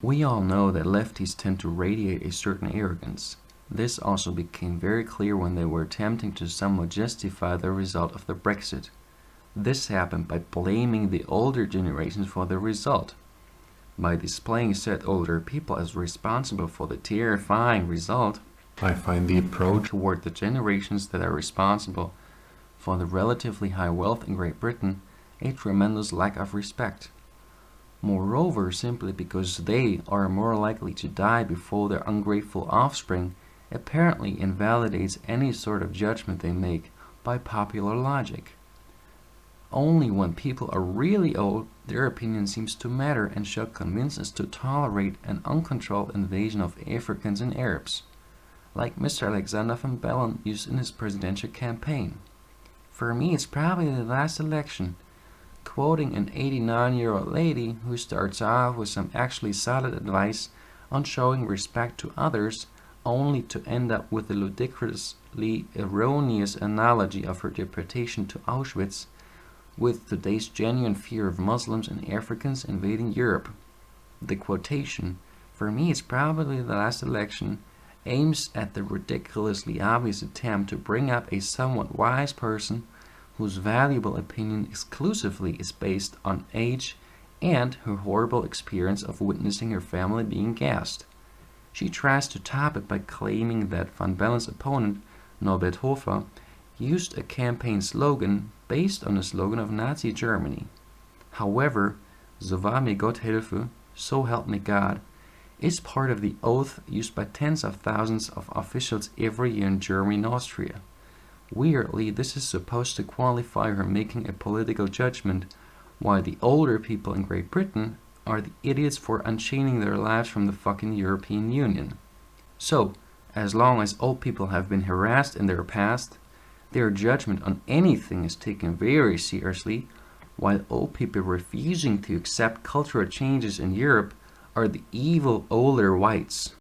We all know that lefties tend to radiate a certain arrogance. This also became very clear when they were attempting to somewhat justify the result of the Brexit. This happened by blaming the older generations for the result. By displaying said older people as responsible for the terrifying result, I find the approach toward the generations that are responsible for the relatively high wealth in Great Britain a tremendous lack of respect. Moreover, simply because they are more likely to die before their ungrateful offspring apparently invalidates any sort of judgment they make by popular logic. Only when people are really old, their opinion seems to matter and should convince us to tolerate an uncontrolled invasion of Africans and Arabs, like Mr. Alexander Van Bellen used in his presidential campaign. For me, it's probably the last election, quoting an 89-year-old lady who starts off with some actually solid advice on showing respect to others, only to end up with the ludicrously erroneous analogy of her deportation to Auschwitz with today's genuine fear of Muslims and Africans invading Europe. The quotation, "For me it's probably the last election," aims at the ridiculously obvious attempt to bring up a somewhat wise person whose valuable opinion exclusively is based on age and her horrible experience of witnessing her family being gassed. She tries to top it by claiming that Van Bellen's opponent, Norbert Hofer, used a campaign slogan based on the slogan of Nazi Germany. However, "So wahr mir Gott helfe," so help me God, is part of the oath used by tens of thousands of officials every year in Germany and Austria. Weirdly, this is supposed to qualify her making a political judgment, while the older people in Great Britain are the idiots for unchaining their lives from the fucking European Union. So, as long as old people have been harassed in their past, their judgment on anything is taken very seriously, while old people refusing to accept cultural changes in Europe are the evil older whites.